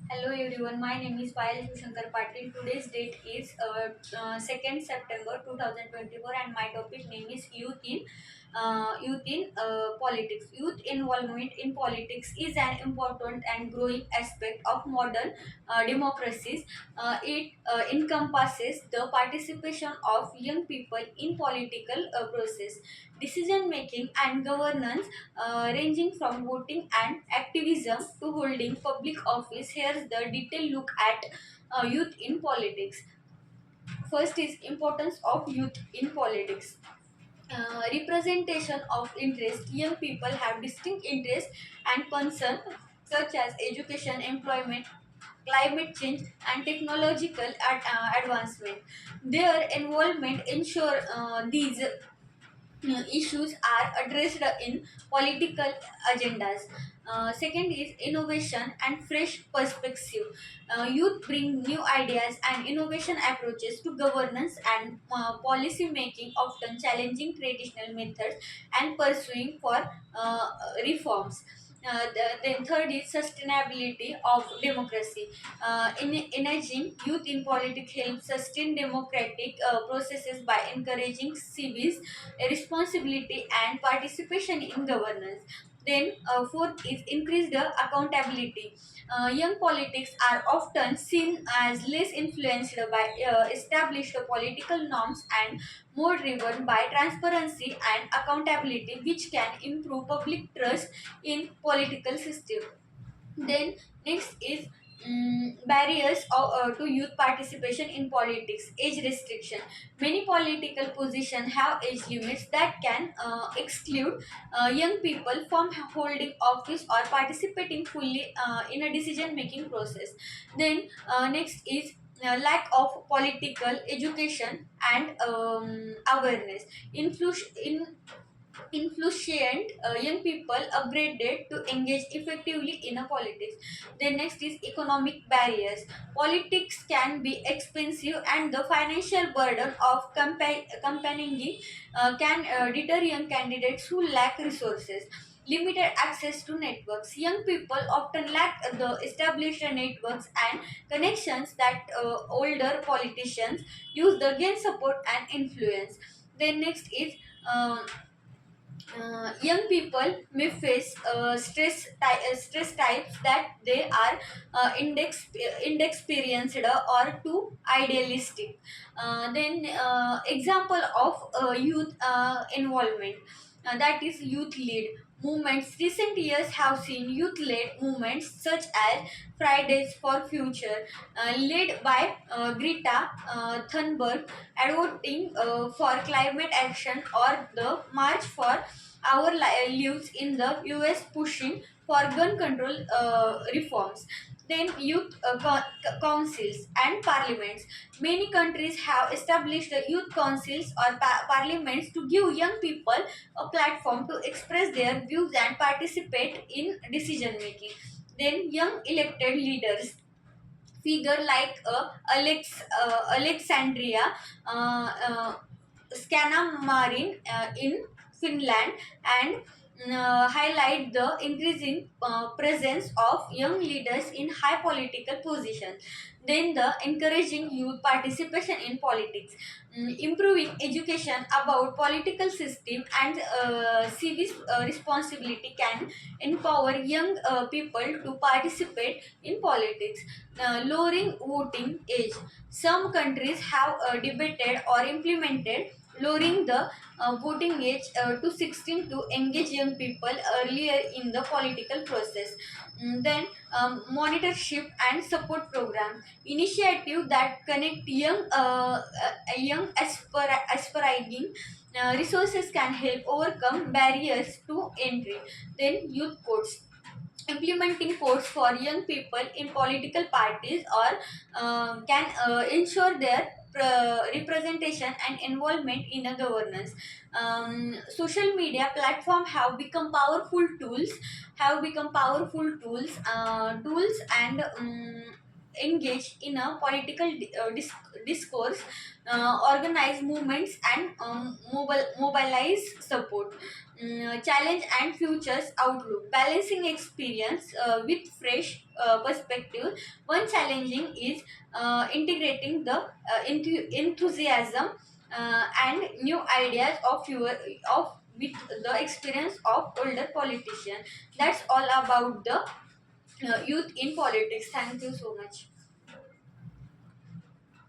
Hello everyone, my name is Payal Shankar Patil. Today's date is 2nd September 2024 and my topic name is youth in politics. Youth involvement in politics is an important and growing aspect of modern democracies. It encompasses the participation of young people in political process, decision making and governance, ranging from voting and activism to holding public office. Here's the detailed look at youth in politics. First is importance of youth in politics. Representation of interest. Young people have distinct interests and concern such as education, employment, climate change, and technological advancement. Their involvement ensure these issues are addressed in political agendas. Second is innovation and fresh perspective. Youth bring new ideas and innovation approaches to governance and policy making, often challenging traditional methods and pursuing for reforms. Then third is sustainability of democracy. In encouraging youth in politics helps sustain democratic processes by encouraging civis responsibility and participation in governance. Then fourth is increased accountability. Young politics are often seen as less influenced by established political norms and more driven by transparency and accountability, which can improve public trust in political system. Then next is barriers to youth participation in politics. Age restriction. Many political positions have age limits that can exclude young people from holding office or participating fully in a decision making process. Then next is lack of political education and awareness. Influent young people upgraded to engage effectively in a politics. Then next is economic barriers. Politics can be expensive and the financial burden of campaigning can deter young candidates who lack resources. Limited access to networks. Young people often lack the established networks and connections that older politicians use to gain support and influence. Then next is young people may face stress types that they are inexperienced or too idealistic. Then example of youth involvement, that is youth lead movements. Recent years have seen youth led movements such as Fridays for Future, led by Greta Thunberg, advocating for climate action, or the March for Our Lives in the US, pushing for gun control reforms. Then youth councils and parliaments. Many countries have established youth councils or parliaments to give young people a platform to express their views and participate in decision making. Then young elected leaders, figure like Alexandria Skanamarin in Finland, and highlight the increasing presence of young leaders in high political positions. Then the encouraging youth participation in politics, improving education about political system and civic responsibility can empower young people to participate in politics. Lowering voting age. Some countries have debated or implemented lowering the voting age to 16 to engage young people earlier in the political process. Then monitorship and support program, initiative that connect young aspiring resources can help overcome barriers to entry. Then youth codes, implementing codes for young people in political parties or can ensure their representation and involvement in a governance. Social media platform have become powerful tools and engage in a political discourse, organize movements and mobilize support. challenge and futures outlook, balancing experience with fresh perspective. One challenging is integrating the enthusiasm and new ideas of with the experience of older politicians. That's all about the youth in politics. Thank you so much.